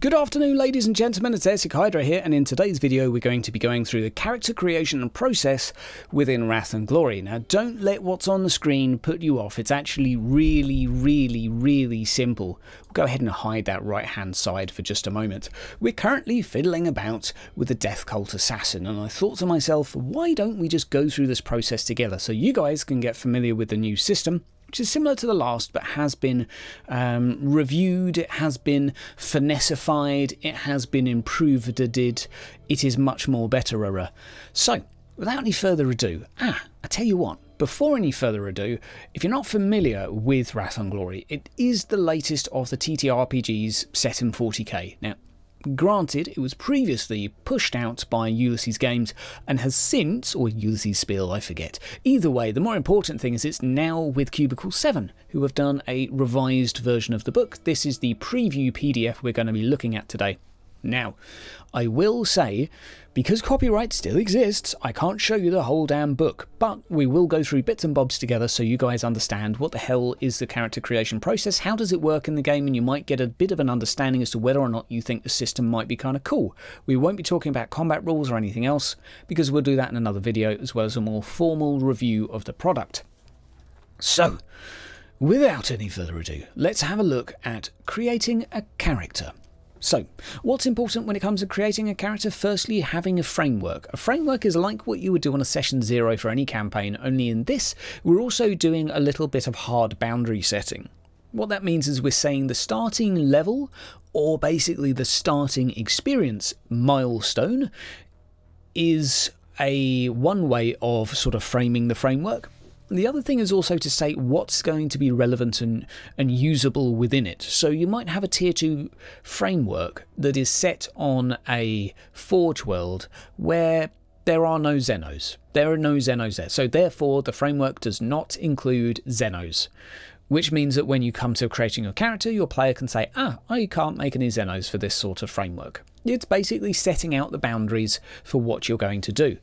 Good afternoon, ladies and gentlemen, it's Airsick Hydra here, and in today's video we're going to be going through the character creation and process within Wrath and Glory. Now, don't let what's on the screen put you off. It's actually really simple. We'll go ahead and hide that right hand side for just a moment. We're currently fiddling about with the Death Cult Assassin, and I thought to myself, why don't we just go through this process together so you guys can get familiar with the new system, which is similar to the last but has been reviewed, it has been finessified, it has been improved, it is much more betterer. So, without any further ado, I tell you what, before any further ado, if you're not familiar with Wrath and Glory, it is the latest of the TTRPGs set in 40k. Now, granted, it was previously pushed out by Ulysses Games and has since, or Ulysses Spiel, I forget. Either way, the more important thing is it's now with Cubicle 7, who have done a revised version of the book. This is the preview PDF we're going to be looking at today. Now, I will say, because copyright still exists, I can't show you the whole damn book, but we will go through bits and bobs together so you guys understand what the hell is the character creation process, how does it work in the game, and you might get a bit of an understanding as to whether or not you think the system might be kind of cool. We won't be talking about combat rules or anything else, because we'll do that in another video, as well as a more formal review of the product. So, without any further ado, let's have a look at creating a character. So, what's important when it comes to creating a character? Firstly, having a framework. A framework is like what you would do on a session 0 for any campaign, only in this, we're also doing a little bit of hard boundary setting. What that means is we're saying the starting level, or basically the starting experience milestone, is one way of sort of framing the framework. The other thing is also to say what's going to be relevant and usable within it. So you might have a tier 2 framework that is set on a Forge world where there are no Xenos. There are no Xenos there. So therefore the framework does not include Xenos, which means that when you come to creating your character, your player can say, I can't make any Xenos for this sort of framework. It's basically setting out the boundaries for what you're going to do.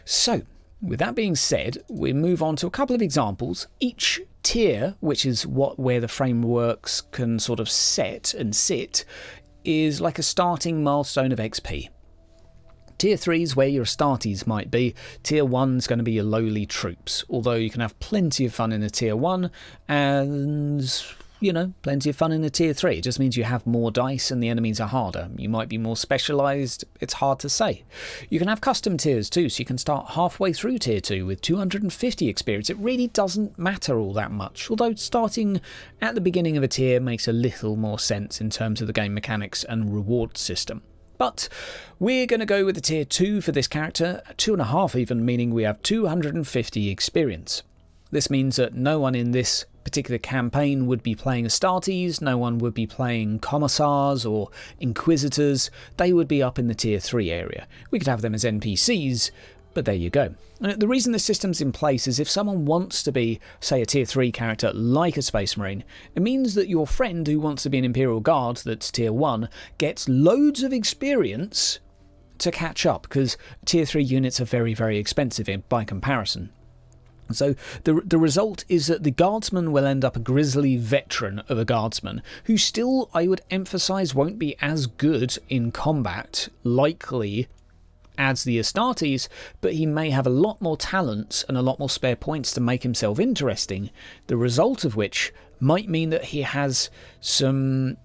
So, with that being said, we move on to a couple of examples. Each tier, which is where the frameworks can sort of set and sit, is like a starting milestone of XP. Tier 3 is where your starties might be. Tier 1 is going to be your lowly troops, although you can have plenty of fun in a Tier 1 and, you know, plenty of fun in a Tier 3. It just means you have more dice and the enemies are harder. You might be more specialised, it's hard to say. You can have custom tiers too, so you can start halfway through Tier 2 with 250 experience. It really doesn't matter all that much, although starting at the beginning of a tier makes a little more sense in terms of the game mechanics and reward system. But we're going to go with the Tier 2 for this character, 2.5 even, meaning we have 250 experience. This means that no one in this particular campaign would be playing Astartes, no one would be playing Commissars or Inquisitors, they would be up in the Tier 3 area. We could have them as NPCs, but there you go. And the reason this system's in place is if someone wants to be, say, a Tier 3 character like a Space Marine, it means that your friend who wants to be an Imperial Guard that's Tier 1 gets loads of experience to catch up, because Tier 3 units are very expensive by comparison. So the result is that the guardsman will end up a grizzly veteran of a guardsman, who still, I would emphasise, won't be as good in combat, likely, as the Astartes, but he may have a lot more talents and a lot more spare points to make himself interesting, the result of which might mean that he has something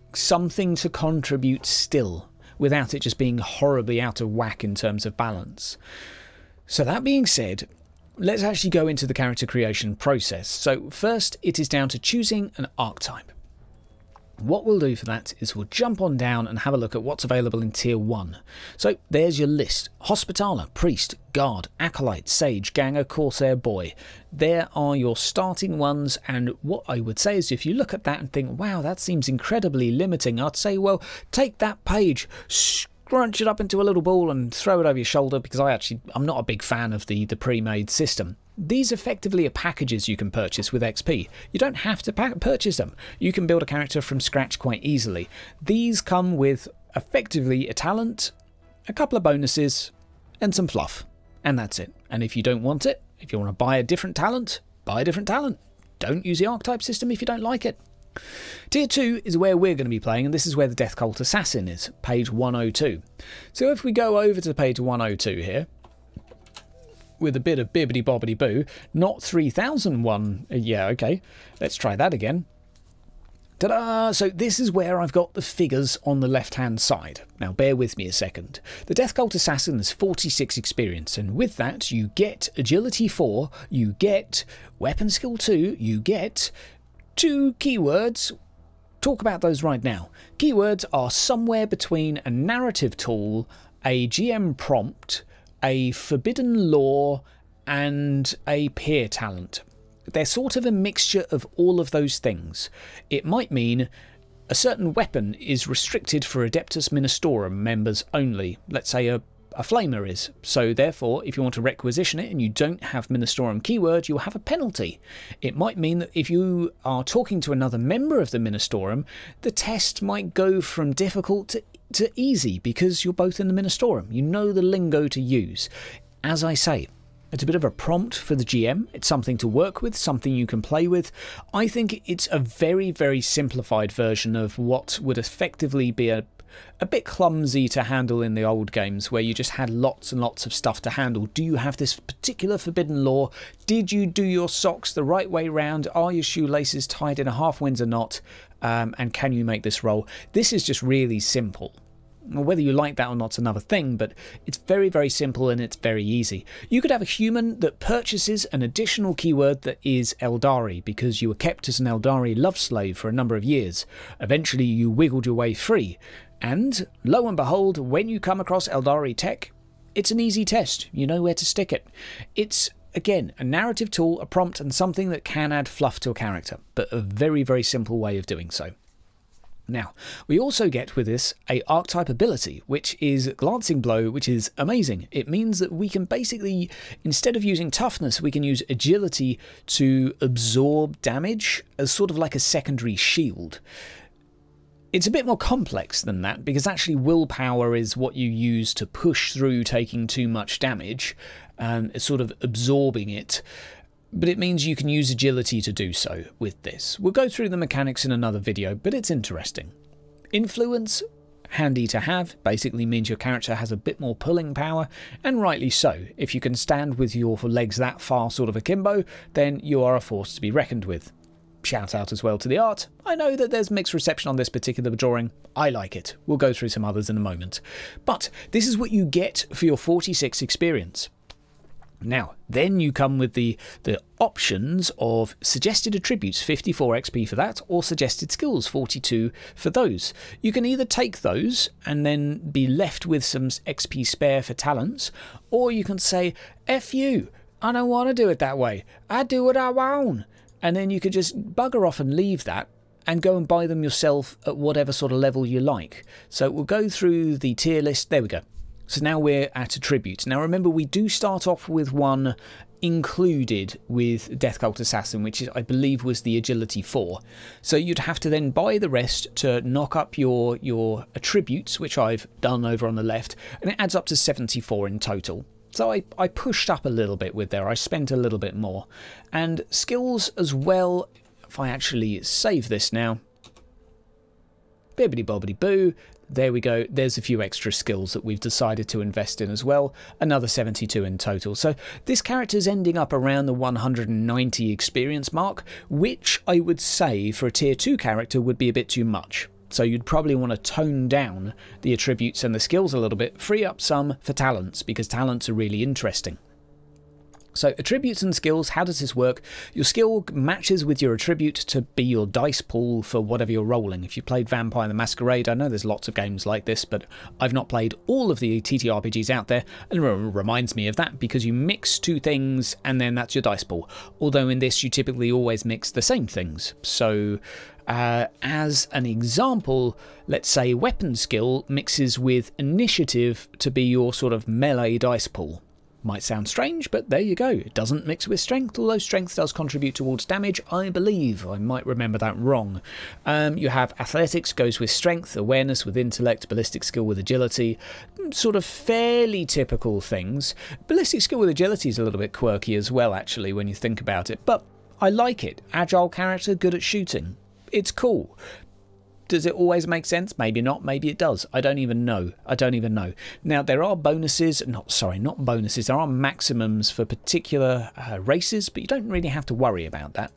to contribute still, without it just being horribly out of whack in terms of balance. So that being said, let's actually go into the character creation process. So first, it is down to choosing an archetype. What we'll do for that is we'll jump on down and have a look at what's available in Tier 1. So there's your list. Hospitaller, Priest, Guard, Acolyte, Sage, Ganger, Corsair, Boy. There are your starting ones, and what I would say is if you look at that and think, wow, that seems incredibly limiting, I'd say, well, take that page, scrunch it up into a little ball and throw it over your shoulder, because I'm not a big fan of the pre-made system. These effectively are packages you can purchase with XP. You don't have to purchase them. You can build a character from scratch quite easily. These come with effectively a talent, a couple of bonuses, and some fluff. And that's it. And if you don't want it, if you want to buy a different talent, buy a different talent. Don't use the archetype system if you don't like it. Tier 2 is where we're going to be playing, and this is where the Death Cult Assassin is, page 102. So if we go over to page 102 here, with a bit of bibbidi-bobbidi-boo, not 3001, yeah, okay, let's try that again. Ta-da! So this is where I've got the figures on the left-hand side. Now bear with me a second. The Death Cult Assassin has 46 experience, and with that you get Agility 4, you get Weapon Skill 2, you get 2 keywords. Talk about those right now. Keywords are somewhere between a narrative tool, a GM prompt, a forbidden lore, and a peer talent. They're sort of a mixture of all of those things. It might mean a certain weapon is restricted for Adeptus Ministorum members only. Let's say a flamer is. So therefore, if you want to requisition it and you don't have Ministorum keyword, you'll have a penalty. It might mean that if you are talking to another member of the Ministorum, the test might go from difficult to easy because you're both in the Ministorum. You know the lingo to use. As I say, it's a bit of a prompt for the GM. It's something to work with, something you can play with. I think it's a very, very simplified version of what would effectively be a bit clumsy to handle in the old games, where you just had lots and lots of stuff to handle. Do you have this particular forbidden lore? Did you do your socks the right way round? Are your shoelaces tied in a half Windsor knot? And can you make this roll? This is just really simple. Whether you like that or not's another thing, but it's very, very simple and it's very easy. You could have a human that purchases an additional keyword that is Eldari, because you were kept as an Eldari love slave for a number of years. Eventually you wiggled your way free, and lo and behold, when you come across Eldari tech, it's an easy test. You know where to stick it. It's, again, a narrative tool, a prompt, and something that can add fluff to a character, but a very, very simple way of doing so. Now, we also get with this a archetype ability, which is Glancing Blow, which is amazing. It means that we can basically, instead of using toughness, we can use agility to absorb damage as sort of like a secondary shield. It's a bit more complex than that, because actually willpower is what you use to push through taking too much damage, and sort of absorbing it. But it means you can use agility to do so with this. We'll go through the mechanics in another video, but it's interesting. Influence, handy to have, basically means your character has a bit more pulling power, and rightly so. If you can stand with your legs that far sort of akimbo, then you are a force to be reckoned with. Shout out as well to the art. I know that there's mixed reception on this particular drawing. I like it. We'll go through some others in a moment. But this is what you get for your 46 experience. Now, then you come with the options of suggested attributes, 54 XP for that, or suggested skills, 42 for those. You can either take those and then be left with some XP spare for talents, or you can say, F you, I don't want to do it that way, I do what I want. And then you could just bugger off and leave that and go and buy them yourself at whatever sort of level you like. So we'll go through the tier list, there we go. So now we're at attributes. Now remember, we do start off with one included with Death Cult Assassin, which is, I believe, was the Agility 4. So you'd have to then buy the rest to knock up your attributes, which I've done over on the left, and it adds up to 74 in total. So I pushed up a little bit with there, I spent a little bit more. And skills as well, if I actually save this now, bibbidi-bobbidi-boo, there we go, there's a few extra skills that we've decided to invest in as well, another 72 in total. So this character's ending up around the 190 experience mark, which I would say for a tier 2 character would be a bit too much. So you'd probably want to tone down the attributes and the skills a little bit, free up some for talents, because talents are really interesting. So attributes and skills, how does this work? Your skill matches with your attribute to be your dice pool for whatever you're rolling. If you played Vampire the Masquerade, I know there's lots of games like this, but I've not played all of the TTRPGs out there, and it reminds me of that because you mix two things and then that's your dice pool. Although in this you typically always mix the same things. So as an example, let's say weapon skill mixes with initiative to be your sort of melee dice pool. Might sound strange, but there you go. It doesn't mix with strength, although strength does contribute towards damage, I believe. I might remember that wrong. You have athletics goes with strength, awareness with intellect, ballistic skill with agility. Sort of fairly typical things. Ballistic skill with agility is a little bit quirky as well, actually, when you think about it. But I like it. Agile character, good at shooting. it's cool. Does it always make sense? Maybe not. Maybe it does. I don't even know. Now, there are bonuses. Not bonuses. There are maximums for particular races, but you don't really have to worry about that.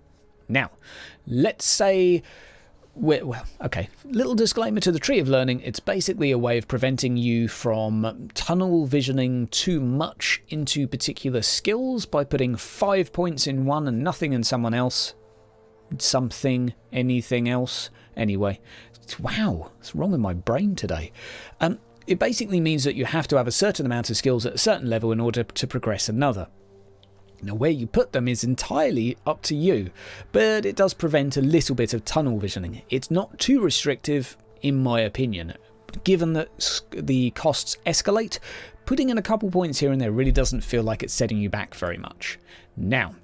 Now, let's say... well, okay. Little disclaimer to the Tree of Learning. It's basically a way of preventing you from tunnel visioning too much into particular skills by putting 5 points in one and nothing in someone else. Something, anything else. Anyway, wow, what's wrong with my brain today? It basically means that you have to have a certain amount of skills at a certain level in order to progress another. Now, where you put them is entirely up to you, but it does prevent a little bit of tunnel visioning. It's not too restrictive, in my opinion. Given that the costs escalate, putting in a couple points here and there really doesn't feel like it's setting you back very much. Now,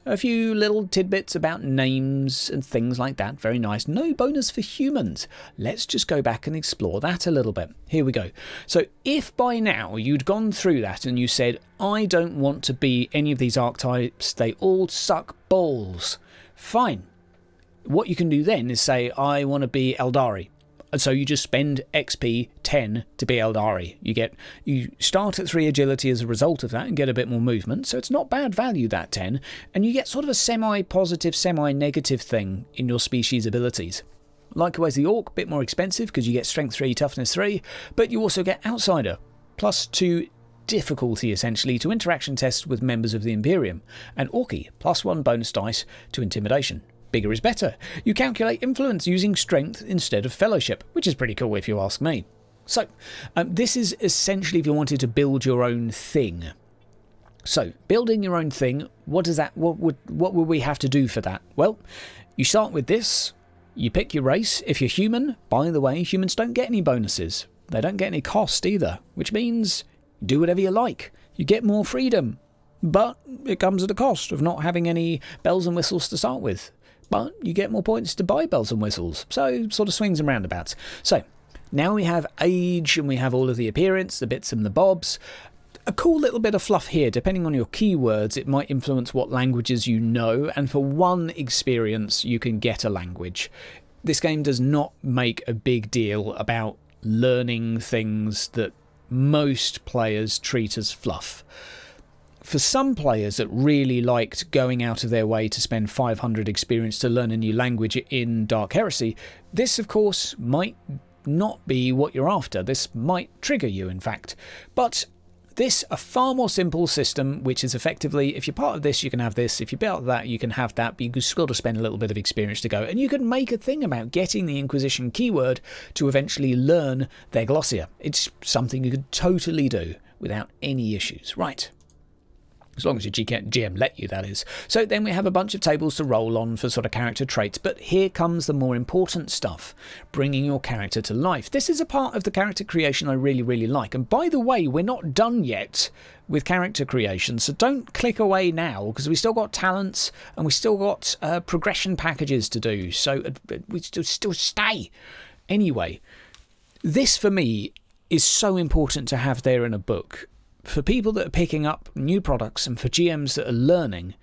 a few little tidbits about names and things like that. Very nice. No bonus for humans. Let's just go back and explore that a little bit. Here we go. So if by now you'd gone through that and you said, I don't want to be any of these archetypes, they all suck balls. Fine. What you can do then is say, I want to be Eldari. And so you just spend XP 10 to be Eldari. You start at 3 agility as a result of that and get a bit more movement. So it's not bad value, that 10. And you get sort of a semi-positive, semi-negative thing in your species abilities. Likewise, the Orc, a bit more expensive because you get Strength 3, Toughness 3. But you also get Outsider, +2 difficulty essentially to interaction tests with members of the Imperium. And Orky, +1 bonus dice to Intimidation. Bigger is better. You calculate influence using strength instead of fellowship, which is pretty cool if you ask me. So, this is essentially if you wanted to build your own thing. So, building your own thing, what would we have to do for that? Well, you start with this, you pick your race. If you're human, by the way, humans don't get any bonuses. They don't get any cost either, which means do whatever you like. You get more freedom, but it comes at a cost of not having any bells and whistles to start with. But you get more points to buy bells and whistles, so sort of swings and roundabouts. So, now we have age and we have all of the appearance, the bits and the bobs. A cool little bit of fluff here, depending on your keywords, it might influence what languages you know, and for 1 experience you can get a language. This game does not make a big deal about learning things that most players treat as fluff. For some players that really liked going out of their way to spend 500 experience to learn a new language in Dark Heresy, this of course might not be what you're after. This might trigger you, in fact. But this, a far more simple system, which is effectively, if you're part of this, you can have this. If you're part of that, you can have that, but you still got to spend a little bit of experience to go. And you can make a thing about getting the Inquisition keyword to eventually learn their glossia. It's something you could totally do without any issues. Right. As long as your GM let you, that is. So then we have a bunch of tables to roll on for sort of character traits, but here comes the more important stuff, bringing your character to life. This is a part of the character creation I really, really like. And by the way, we're not done yet with character creation, so don't click away now, because we still got talents and we still got progression packages to do, so we still stay. Anyway, this for me is so important to have there in a book. For people that are picking up new products and for GMs that are learning,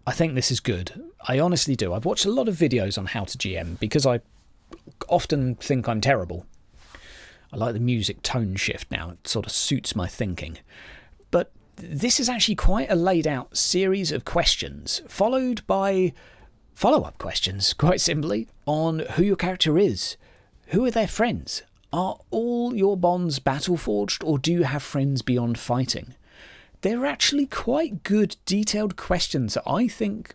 I think this is good. I honestly do. I've watched a lot of videos on how to GM because I often think I'm terrible. I like the music tone shift now. It sort of suits my thinking. But this is actually quite a laid out series of questions, followed by follow-up questions, quite simply, on who your character is. Who are their friends? Are all your bonds battle-forged, or do you have friends beyond fighting? They're actually quite good, detailed questions that I think,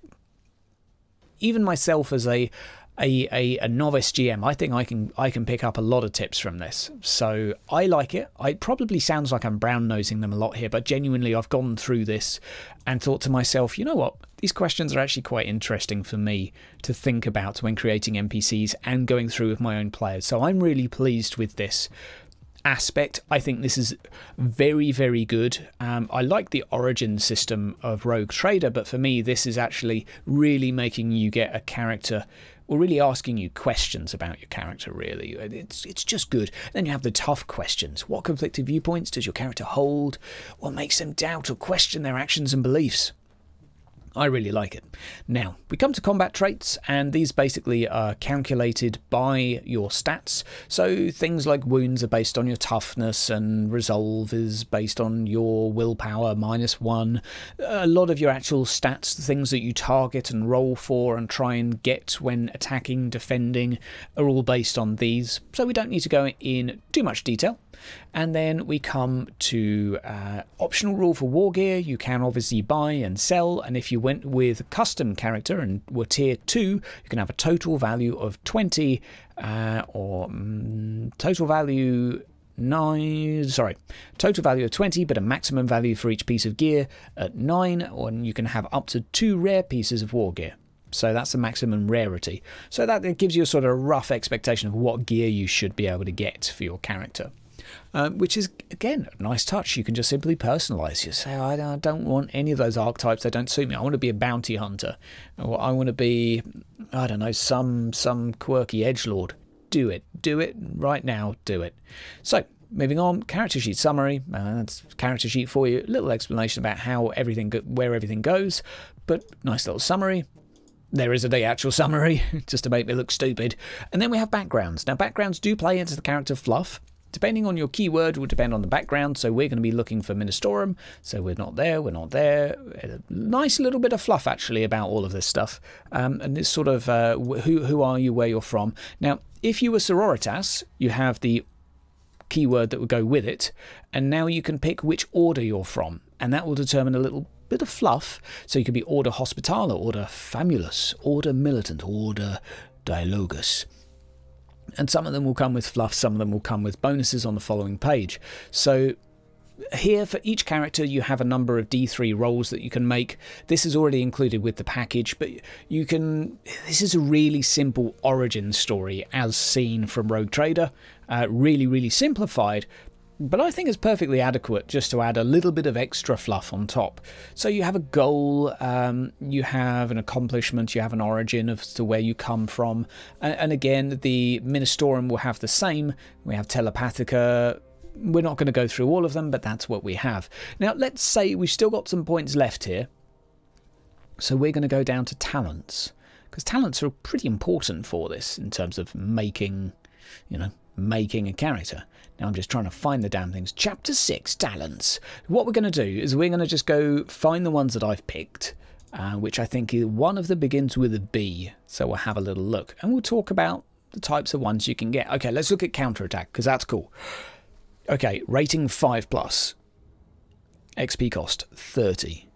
even myself as a novice GM, I think I can pick up a lot of tips from this. So I like it. It probably sounds like I'm brown-nosing them a lot here, but genuinely I've gone through this and thought to myself, you know what? These questions are actually quite interesting for me to think about when creating NPCs and going through with my own players. So I'm really pleased with this aspect. I think this is very, very good. I like the origin system of Rogue Trader, but for me this is actually really making you get a character, or really asking you questions about your character, really. It's just good. Then you have the tough questions. What conflicting viewpoints does your character hold? What makes them doubt or question their actions and beliefs? I really like it. Now, we come to combat traits, and these basically are calculated by your stats. So things like wounds are based on your toughness, and resolve is based on your willpower -1. A lot of your actual stats, the things that you target and roll for and try and get when attacking, defending, are all based on these. So we don't need to go in too much detail. And then we come to optional rule for war gear. You can obviously buy and sell, and if you went with a custom character and were tier 2, you can have a total value of 20 total value 9, sorry, total value of 20, but a maximum value for each piece of gear at 9, or you can have up to 2 rare pieces of war gear. So that's the maximum rarity. So that gives you a sort of rough expectation of what gear you should be able to get for your character. Which is, again, a nice touch. You can just simply personalise. You say, I don't want any of those archetypes. They don't suit me. I want to be a bounty hunter. Or I want to be, I don't know, some quirky edgelord. Do it. Do it right now. Do it. So, moving on, character sheet summary. That's character sheet for you. A little explanation about how where everything goes. But nice little summary. There is the actual summary, just to make me look stupid. And then we have backgrounds. Now, backgrounds do play into the character fluff. Depending on your keyword will depend on the background, so we're going to be looking for Ministorum, so we're not there. A nice little bit of fluff, actually, about all of this stuff. And this sort of, who are you, where you're from. Now, if you were Sororitas, you have the keyword that would go with it, and now you can pick which order you're from, and that will determine a little bit of fluff. So you could be Order Hospitaler, Order Famulus, Order Militant, Order Dialogus. And some of them will come with fluff, some of them will come with bonuses on the following page. So here for each character you have a number of D3 rolls that you can make. This is already included with the package, but you can... This is a really simple origin story as seen from Rogue Trader. Really, really simplified. But I think it's perfectly adequate just to add a little bit of extra fluff on top. So you have a goal, you have an accomplishment, you have an origin as to where you come from. And again, the Ministorum will have the same. We have Telepathica. We're not going to go through all of them, but that's what we have. Now, let's say we've still got some points left here. So we're going to go down to talents, because talents are pretty important for this in terms of making, you know, making a character. Now I'm just trying to find the damn things. Chapter 6, talents. What we're going to do is we're going to just go find the ones that I've picked, which I think one of them begins with a B. So we'll have a little look and we'll talk about the types of ones you can get. Okay, let's look at counterattack, because that's cool. Okay, rating 5+. XP cost 30.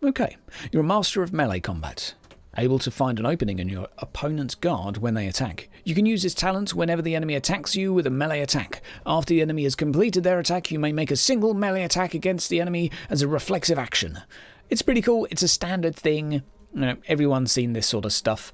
Okay, you're a master of melee combat. Able to find an opening in your opponent's guard when they attack. You can use this talent whenever the enemy attacks you with a melee attack. After the enemy has completed their attack, you may make a single melee attack against the enemy as a reflexive action. It's pretty cool. It's a standard thing. You know, everyone's seen this sort of stuff.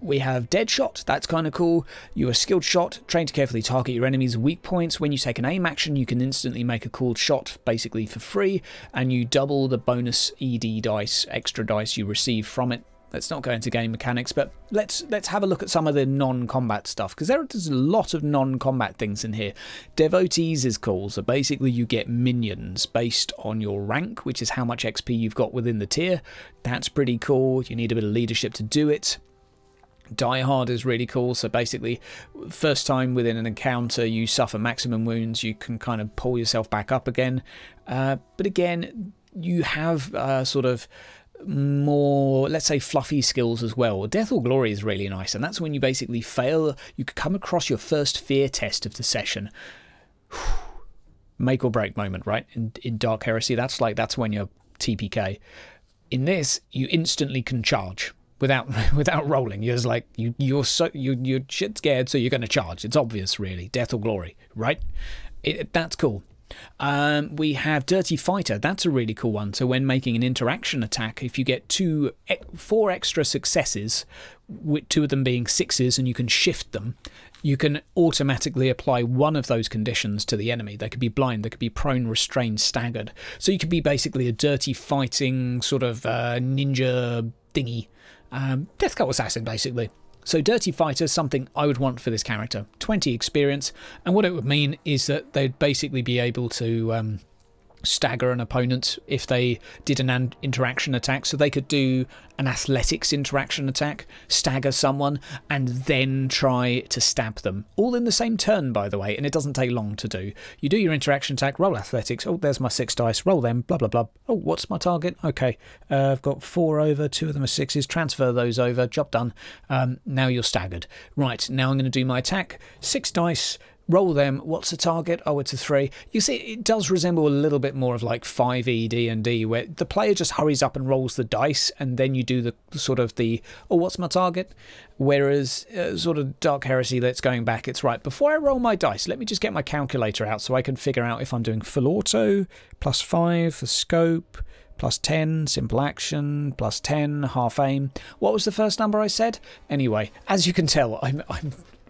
We have Dead Shot, that's kind of cool. You're a skilled shot, trained to carefully target your enemy's weak points. When you take an aim action, you can instantly make a cooled shot, basically for free, and you double the bonus ED dice, extra dice you receive from it. Let's not go into game mechanics, but let's have a look at some of the non-combat stuff, because there's a lot of non-combat things in here. Devotees is cool, so basically you get minions based on your rank, which is how much XP you've got within the tier. That's pretty cool. You need a bit of leadership to do it. Die Hard is really cool, so basically first time within an encounter you suffer maximum wounds, you can kind of pull yourself back up again, but again you have sort of more, let's say, fluffy skills as well. Death or Glory is really nice, and that's when you basically fail. You could come across your first fear test of the session. Make or break moment, right? In Dark Heresy, that's when you're TPK. In this, you instantly can charge without rolling. You're just like you're shit scared, so you're going to charge. It's obvious, really. Death or Glory, right? That's cool. We have Dirty Fighter. That's a really cool one. So when making an interaction attack, if you get 4 extra successes, with 2 of them being 6s, and you can shift them, you can automatically apply one of those conditions to the enemy. They could be blind, they could be prone, restrained, staggered. So you could be basically a dirty fighting sort of ninja thingy. Death Cult Assassin, basically. So Dirty Fighter is something I would want for this character. 20 experience, and what it would mean is that they'd basically be able to stagger an opponent if they did an interaction attack. So they could do an athletics interaction attack, stagger someone, and then try to stab them. All in the same turn, by the way, and it doesn't take long to do. You do your interaction attack, roll athletics. Oh, there's my 6 dice. Roll them, blah, blah, blah. Oh, what's my target? Okay, I've got 4 over, 2 of them are 6s. Transfer those over, job done. Now you're staggered. Right, now I'm going to do my attack. 6 dice. Roll them. What's the target? Oh, it's a 3. You see, it does resemble a little bit more of like 5e D&D, where the player just hurries up and rolls the dice, and then you do the sort of the, oh, what's my target? Whereas sort of Dark Heresy, that's going back, it's right, before I roll my dice, let me just get my calculator out so I can figure out if I'm doing full auto, +5 for scope, +10, simple action, +10, half aim. What was the first number I said? Anyway, as you can tell, I'm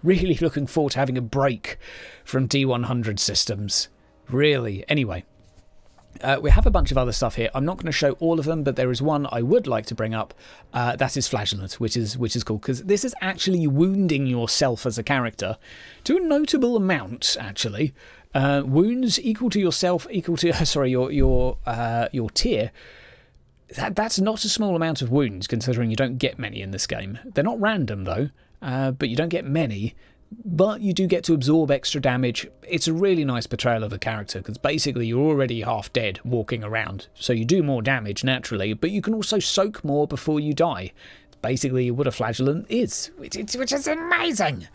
really looking forward to having a break from D100 systems. Really. Anyway, we have a bunch of other stuff here. I'm not going to show all of them, but there is one I would like to bring up. That is Flagellant, which is cool, because this is actually wounding yourself as a character to a notable amount, actually. Wounds equal to yourself, equal to, sorry, your tier. That's not a small amount of wounds, considering you don't get many in this game. They're not random, though. But you don't get many, but you do get to absorb extra damage. It's a really nice portrayal of the character, because basically you're already half dead walking around, so you do more damage naturally, but you can also soak more before you die. Basically what a Flagellant is, which is amazing.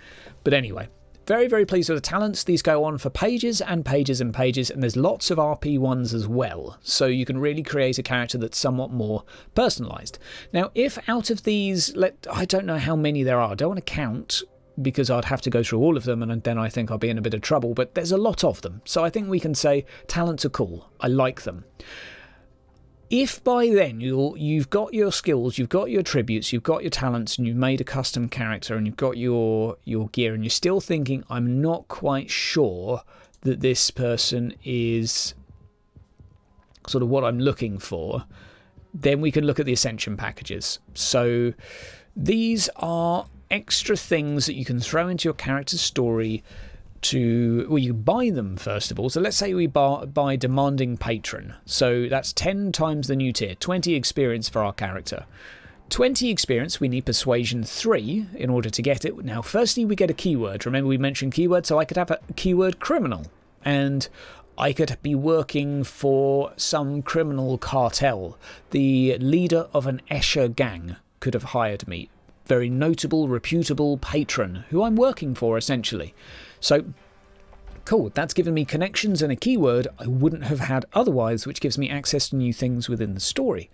But anyway, very, very pleased with the talents. These go on for pages and pages and pages, and there's lots of RP ones as well, so you can really create a character that's somewhat more personalised. Now, if out of these, I don't know how many there are, I don't want to count, because I'd have to go through all of them, and then I think I'll be in a bit of trouble, but there's a lot of them, so I think we can say talents are cool. I like them. If by then you've got your skills, you've got your attributes, you've got your talents, and you've made a custom character, and you've got your gear, and you're still thinking, I'm not quite sure that this person is sort of what I'm looking for, then we can look at the Ascension packages. So these are extra things that you can throw into your character's story well, you buy them first of all. So let's say we buy Demanding Patron. So that's 10 times the new tier, 20 experience for our character. 20 experience, we need Persuasion 3 in order to get it. Now, firstly, we get a keyword. Remember we mentioned keyword, so I could have a keyword criminal. And I could be working for some criminal cartel. The leader of an Escher gang could have hired me. Very notable, reputable patron, who I'm working for, essentially. So, cool, that's given me connections and a keyword I wouldn't have had otherwise, which gives me access to new things within the story.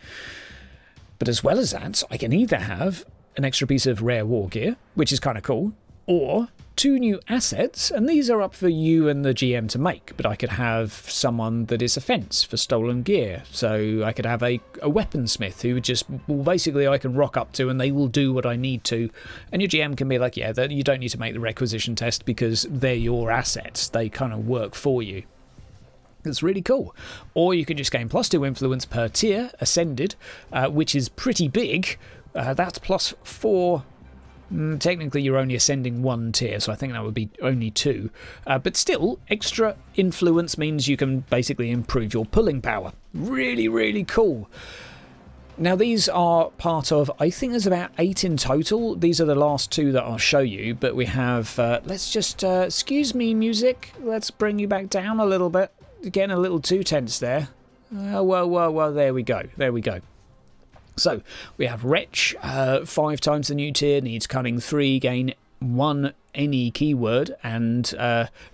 But as well as that, I can either have an extra piece of rare war gear, which is kind of cool, or 2 new assets, and these are up for you and the GM to make, but I could have someone that is a fence for stolen gear, so I could have a weaponsmith who just, well, basically I can rock up to and they will do what I need to, and your GM can be like, yeah, you don't need to make the requisition test because they're your assets, they kind of work for you. It's really cool. Or you can just gain +2 influence per tier, ascended, which is pretty big. That's +4. Technically you're only ascending 1 tier, so I think that would be only 2. But still, extra influence means you can basically improve your pulling power. Really, really cool. Now these are part of, I think there's about 8 in total. These are the last 2 that I'll show you, but we have, let's just, excuse me music, let's bring you back down a little bit. Getting a little too tense there. Well, there we go, there we go. So, we have Wretch, 5 times the new tier, needs Cunning 3, gain 1 any keyword, and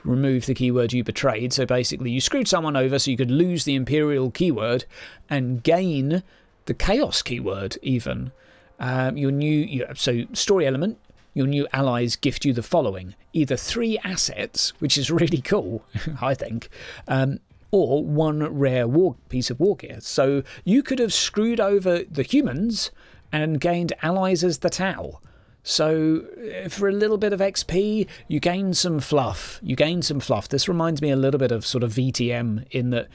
remove the keyword you betrayed. So basically, you screwed someone over so you could lose the Imperial keyword, and gain the Chaos keyword, even. So, story element, your new allies gift you the following. Either 3 assets, which is really cool, I think, or 1 rare piece of war gear. So you could have screwed over the humans and gained allies as the Tau. So for a little bit of XP, you gain some fluff. This reminds me a little bit of sort of VTM in that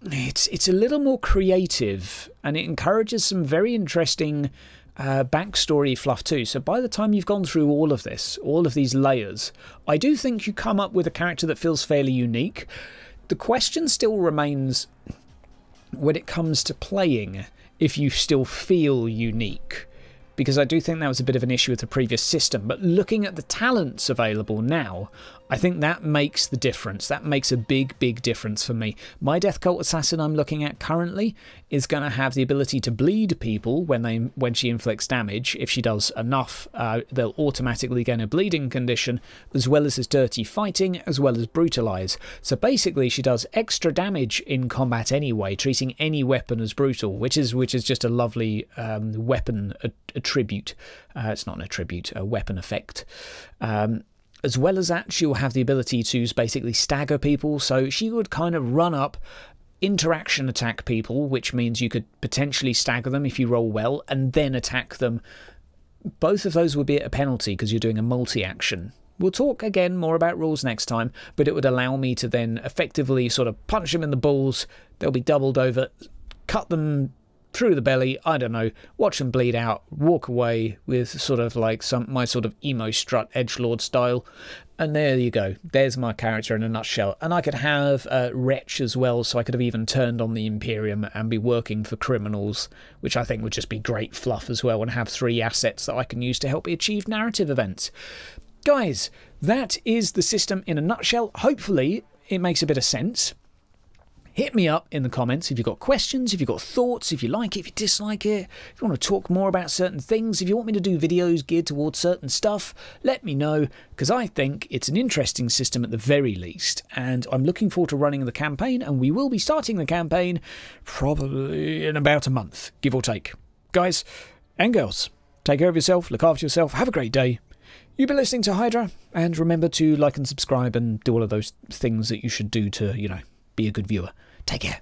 it's a little more creative, and it encourages some very interesting backstory fluff too. So by the time you've gone through all of this, all of these layers, I do think you come up with a character that feels fairly unique. The question still remains when it comes to playing, if you still feel unique. Because I do think that was a bit of an issue with the previous system. But looking at the talents available now, I think that makes the difference. That makes a big, big difference for me. My Death Cult Assassin I'm looking at currently is going to have the ability to bleed people when she inflicts damage. If she does enough, they'll automatically gain a bleeding condition, as well as dirty fighting, as well as brutalize. So basically she does extra damage in combat anyway, treating any weapon as brutal, which is just a lovely weapon attribute. It's not an attribute, a weapon effect. As well as that, she'll have the ability to basically stagger people, so she would kind of run up, interaction attack people, which means you could potentially stagger them if you roll well, and then attack them. Both of those would be at a penalty because you're doing a multi-action. We'll talk again more about rules next time, but it would allow me to then effectively sort of punch them in the balls, they'll be doubled over, cut them through the belly, I don't know, watch them bleed out, walk away with sort of like my sort of emo strut edgelord style, and there you go. There's my character in a nutshell. And I could have Wretch as well, so I could have even turned on the Imperium and be working for criminals, which I think would just be great fluff as well, and have 3 assets that I can use to help me achieve narrative events. Guys, that is the system in a nutshell. Hopefully it makes a bit of sense. Hit me up in the comments if you've got questions, if you've got thoughts, if you like it, if you dislike it, if you want to talk more about certain things, if you want me to do videos geared towards certain stuff, let me know, because I think it's an interesting system at the very least, and I'm looking forward to running the campaign, and we will be starting the campaign probably in about a month, give or take. Guys and girls, take care of yourself, look after yourself, have a great day. You've been listening to Hydra, and remember to like and subscribe and do all of those things that you should do to, you know, be a good viewer. Take care.